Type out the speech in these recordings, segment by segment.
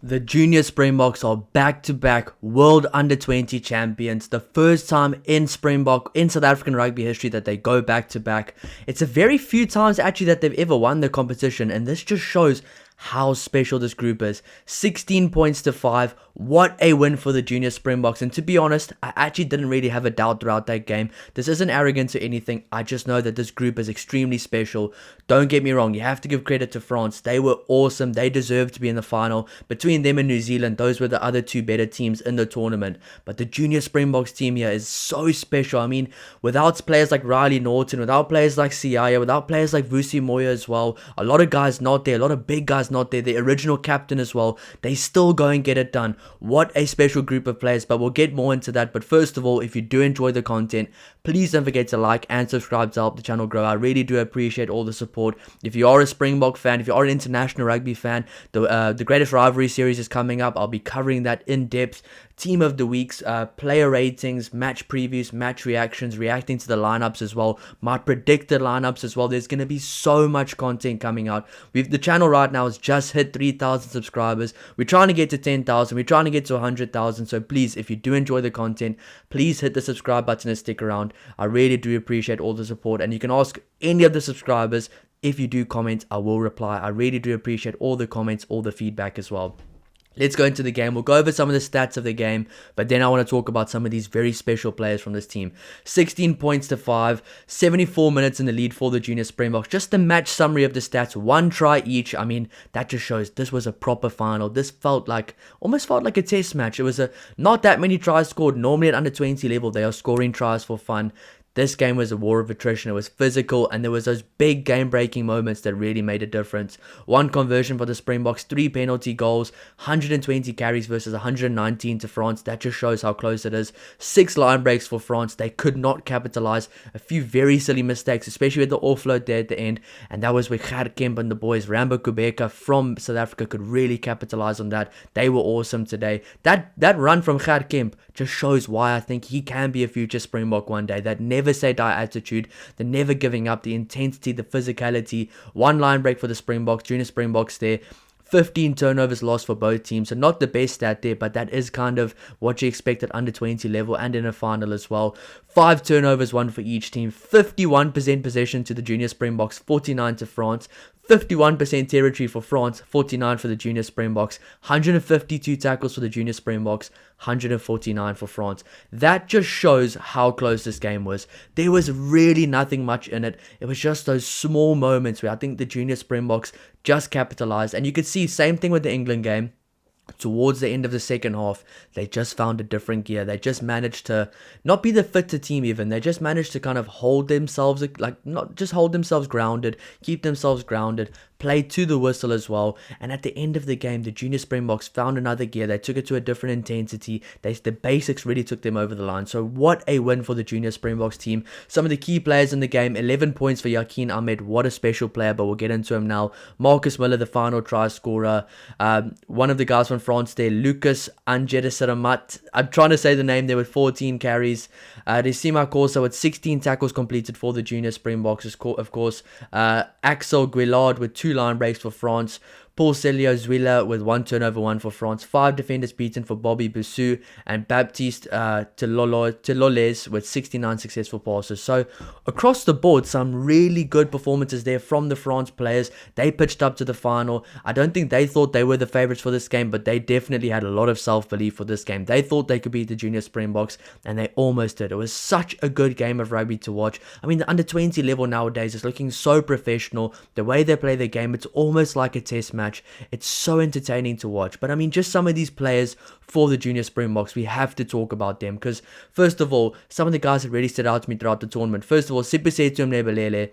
The junior Springboks are back-to-back World Under-20 champions. The first time in South African rugby history that they go back-to-back. It's a very few times actually that they've ever won the competition, and this just shows how special this group is. 16 points to 5. What a win for the junior Springboks. And to be honest, I actually didn't really have a doubt throughout that game. This isn't arrogance or anything. I just know that this group is extremely special. Don't get me wrong. You have to give credit to France. They were awesome. They deserved to be in the final. Between them and New Zealand, those were the other two better teams in the tournament. But the junior Springboks team here is so special. I mean, without players like Riley Norton, without players like Siaya, without players like Vusi Moya as well, a lot of guys not there, a lot of big guys not there, the original captain as well, they still go and get it done. What a special group of players, but we'll get more into that. But first of all, if you do enjoy the content, please don't forget to like and subscribe to help the channel grow. I really do appreciate all the support. If you are a Springbok fan, if you are an international rugby fan, the Greatest Rivalry series is coming up. I'll be covering that in depth. Team of the weeks, player ratings, match previews, match reactions, reacting to the lineups as well, my predicted lineups as well. There's going to be so much content coming out. The channel right now has just hit 3,000 subscribers. We're trying to get to 10,000. We're trying to get to 100,000. So please, if you do enjoy the content, please hit the subscribe button and stick around. I really do appreciate all the support, and you can ask any of the subscribers. If you do comment, I will reply. I really do appreciate all the comments, all the feedback as well. Let's go into the game. We'll go over some of the stats of the game, but then I want to talk about some of these very special players from this team. 16 points to 5, 74 minutes in the lead for the junior Springboks. Just a match summary of the stats, 1 try each. I mean, that just shows this was a proper final. This almost felt like a test match. It was not that many tries scored. Normally at under 20 level, they are scoring tries for fun. This game was a war of attrition. It was physical, and there was those big game-breaking moments that really made a difference. 1 conversion for the Springboks, 3 penalty goals, 120 carries versus 119 to France. That just shows how close it is. 6 line breaks for France. They could not capitalize. A few very silly mistakes, especially with the offload there at the end, and that was where Kemp and the boys, Rambo Kubeka from South Africa, could really capitalize on that. They were awesome today. That run from Kemp just shows why I think he can be a future Springbok one day. That never say die attitude, the never giving up, the intensity, the physicality. 1 line break for the Springboks, junior Springboks there. 15 turnovers lost for both teams, so not the best stat there, but that is kind of what you expect at under 20 level and in a final as well. 5 turnovers, 1 for each team. 51% possession to the junior Springboks, 49 to France. 51% territory for France, 49 for the junior Springboks. 152 tackles for the junior Springboks, 149 for France. That just shows how close this game was. There was really nothing much in it. It was just those small moments where I think the junior Springboks just capitalized. And you could see, same thing with the England game. Towards the end of the second half, they just found a different gear. They just managed to not be the fitter team even. They just managed to kind of hold themselves, not just hold themselves grounded, keep themselves grounded, play to the whistle as well. And at the end of the game, the junior Springboks found another gear. They took it to a different intensity. The basics really took them over the line. So what a win for the junior Springboks team. Some of the key players in the game, 11 points for Yakin Ahmed. What a special player, but we'll get into him now. Marcus Miller, the final try scorer. One of the guys from France there, Lucas Anjedesaramat. I'm trying to say the name there, with 14 carries. Decima Corsa with 16 tackles completed for the junior Springboks, of course. Axel Guillard with 2 line breaks for France. Paul Celio Zwila with 1 turnover, 1 for France. 5 defenders beaten for Bobby Boussu, and Baptiste Tiloles with 69 successful passes. So across the board, some really good performances there from the France players. They pitched up to the final. I don't think they thought they were the favourites for this game, but they definitely had a lot of self-belief for this game. They thought they could beat the junior Springboks, and they almost did. It was such a good game of rugby to watch. I mean, the under 20 level nowadays is looking so professional. The way they play their game, it's almost like a test match. It's so entertaining to watch. But I mean, just some of these players for the junior Springboks, we have to talk about them, because first of all, some of the guys that really stood out to me throughout the tournament. First of all, Sipisetu Mlebelele,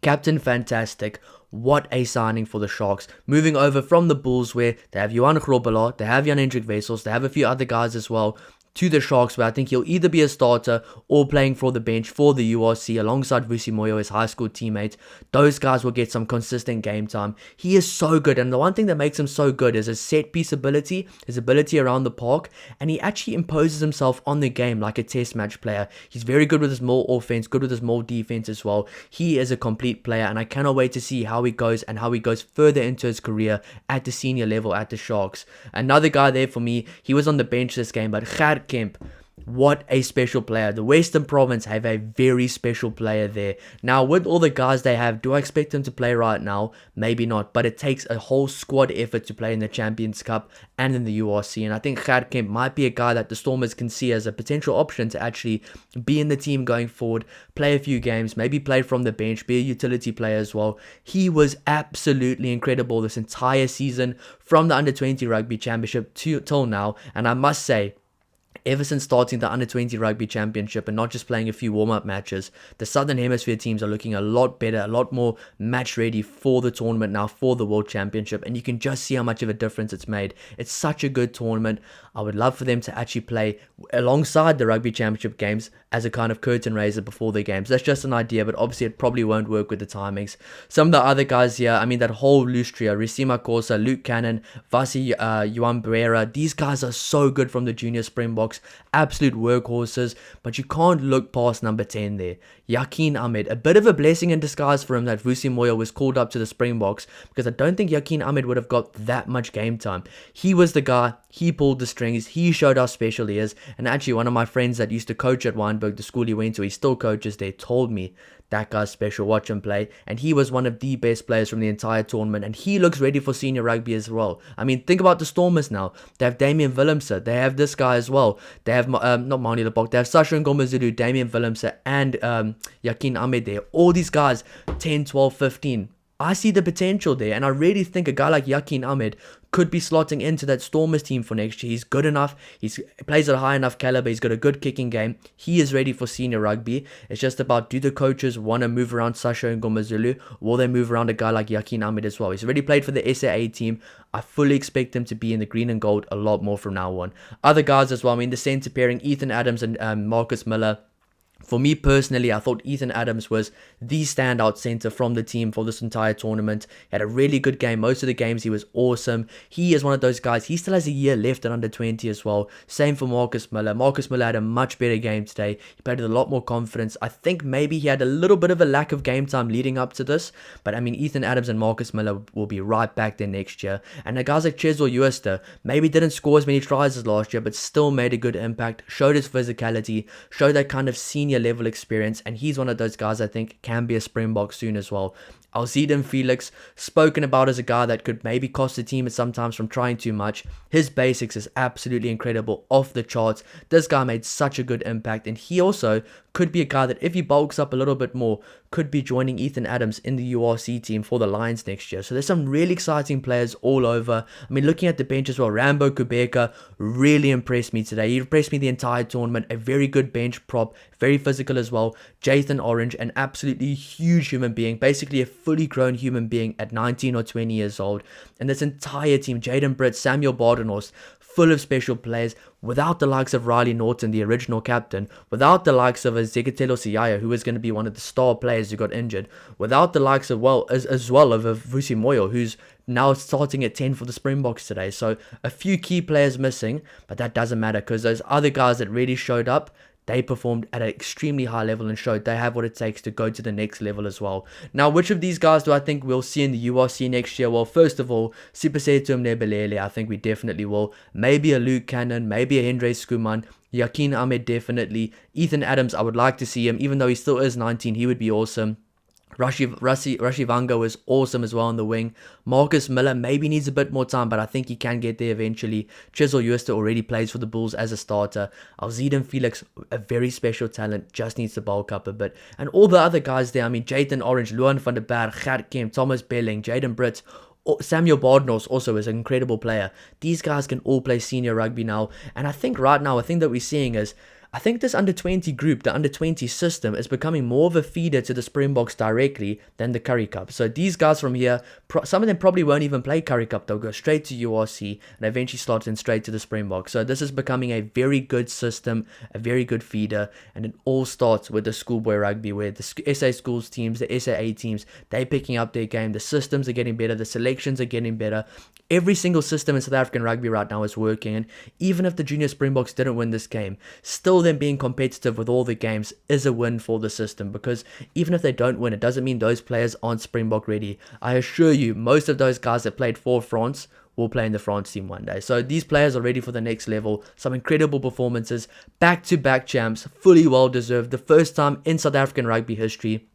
captain, fantastic. What a signing for the Sharks. Moving over from the Bulls, where they have Johan Grobelaar, they have Jan Hendrik Wessels, they have a few other guys as well. to the Sharks, where I think he'll either be a starter or playing for the bench for the URC alongside Vusi Moyo, his high school teammate. Those guys will get some consistent game time. He is so good, and the one thing that makes him so good is his set piece ability, his ability around the park, and he actually imposes himself on the game like a test match player. He's very good with his maul offense, good with his maul defense as well. He is a complete player, and I cannot wait to see how he goes and how he goes further into his career at the senior level at the Sharks. Another guy there for me, he was on the bench this game, but Kemp, what a special player. The Western Province have a very special player there. Now, with all the guys they have, do I expect them to play right now? Maybe not, but it takes a whole squad effort to play in the Champions Cup and in the URC, and I think Kemp might be a guy that the Stormers can see as a potential option to actually be in the team going forward, play a few games, maybe play from the bench, be a utility player as well. He was absolutely incredible this entire season from the Under-20 Rugby Championship till now, and I must say, ever since starting the Under-20 Rugby Championship and not just playing a few warm-up matches, the Southern Hemisphere teams are looking a lot better, a lot more match-ready for the tournament now, for the World Championship, and you can just see how much of a difference it's made. It's such a good tournament. I would love for them to actually play alongside the Rugby Championship games as a kind of curtain raiser before the games. That's just an idea, but obviously it probably won't work with the timings. Some of the other guys here, I mean, that whole loose trio, Risima Kosa, Luke Cannon, Vasi Yuambrera, these guys are so good from the junior Springboks, absolute workhorses, but you can't look past number 10 there. Yakin Ahmed, a bit of a blessing in disguise for him that Vusi Moyo was called up to the Springboks, because I don't think Yakin Ahmed would have got that much game time. He was the guy, he pulled the strings, he showed how special he is, and actually one of my friends that used to coach at Weinberg, the school he went to, he still coaches there, told me that guy's special, watch him play, and he was one of the best players from the entire tournament, and he looks ready for senior rugby as well. I mean, think about the Stormers now. They have Damian Willemse, they have this guy as well, they have, not Mani Lebok, they have Sasha Ngomazulu, Damian Willemse, and Yakin Ahmed there. All these guys, 10, 12, 15. I see the potential there, and I really think a guy like Yakin Ahmed could be slotting into that Stormers team for next year. He's good enough, he plays at a high enough caliber, he's got a good kicking game, he is ready for senior rugby. It's just about, do the coaches want to move around Sasha and Ngomazulu, or will they move around a guy like Yakin Ahmed as well? He's already played for the SAA team. I fully expect him to be in the green and gold a lot more from now on. Other guys as well, I mean, the centre pairing, Ethan Adams and Marcus Miller. For me personally, I thought Ethan Adams was the standout centre from the team for this entire tournament. He had a really good game. Most of the games he was awesome. He is one of those guys. He still has a year left at under 20 as well. Same for Marcus Miller. Marcus Miller had a much better game today. He played with a lot more confidence. I think maybe he had a little bit of a lack of game time leading up to this. But I mean, Ethan Adams and Marcus Miller will be right back there next year. And the guys like Chesel Uester maybe didn't score as many tries as last year, but still made a good impact. Showed his physicality. Showed that kind of senior level experience, and he's one of those guys I think can be a Springbok soon as well. Alziden Felix, spoken about as a guy that could maybe cost the team sometimes from trying too much. His basics is absolutely incredible, off the charts. This guy made such a good impact, and he also could be a guy that if he bulks up a little bit more, could be joining Ethan Adams in the URC team for the Lions next year. So there's some really exciting players all over. I mean, looking at the bench as well, Rambo Kubeka really impressed me today. He impressed me the entire tournament. A very good bench prop, very physical as well. Jathan Orange, an absolutely huge human being, basically a fully grown human being at 19 or 20 years old. And this entire team, Jaden Britt, Samuel Bardenhorst, full of special players, without the likes of Riley Norton, the original captain, without the likes of Zekatelo Siyaya, who was going to be one of the star players who got injured, without the likes of, as well of Vusi Moyo, who's now starting at 10 for the Springboks today. So a few key players missing, but that doesn't matter, because those other guys that really showed up, they performed at an extremely high level and showed they have what it takes to go to the next level as well. Now, which of these guys do I think we'll see in the URC next year? Well, first of all, Sipasetum Nebelele, I think we definitely will. Maybe a Luke Cannon, maybe a Hendrey Skuman, Yakin Ahmed definitely. Ethan Adams, I would like to see him, even though he still is 19, he would be awesome. Rashi Vanga was awesome as well on the wing. Marcus Miller maybe needs a bit more time, but I think he can get there eventually. Chesel Uester already plays for the Bulls as a starter. Alziden Felix, a very special talent, just needs to bulk up a bit. And all the other guys there, I mean, Jathan Orange, Luan van der Berg, Gert Kemp, Thomas Belling, Jaden Britt, Samuel Bardenhorst also is an incredible player. These guys can all play senior rugby now. And I think right now, a thing that we're seeing is, I think this under 20 group, the under 20 system, is becoming more of a feeder to the Springboks directly than the Currie Cup. So these guys from here, some of them probably won't even play Currie Cup. They'll go straight to URC and eventually slot in straight to the Springboks. So this is becoming a very good system, a very good feeder, and it all starts with the schoolboy rugby, where the SA schools teams, the SAA teams, they're picking up their game. The systems are getting better. The selections are getting better. Every single system in South African rugby right now is working, and even if the junior Springboks didn't win this game, still them being competitive with all the games is a win for the system, because even if they don't win, it doesn't mean those players aren't Springbok ready. I assure you, most of those guys that played for France will play in the France team one day. So these players are ready for the next level. Some incredible performances, back-to-back champs, fully well-deserved, the first time in South African rugby history.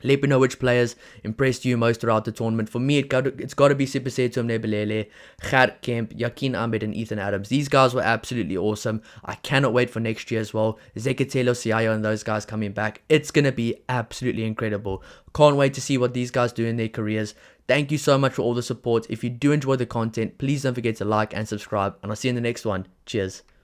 Let me know which players impressed you most throughout the tournament. For me, it's got to be Sipisethu Mnebelele, Gert Kemp, Yakin Ahmed, and Ethan Adams. These guys were absolutely awesome. I cannot wait for next year as well. Zekatelo Siayo and those guys coming back. It's going to be absolutely incredible. Can't wait to see what these guys do in their careers. Thank you so much for all the support. If you do enjoy the content, please don't forget to like and subscribe. And I'll see you in the next one. Cheers.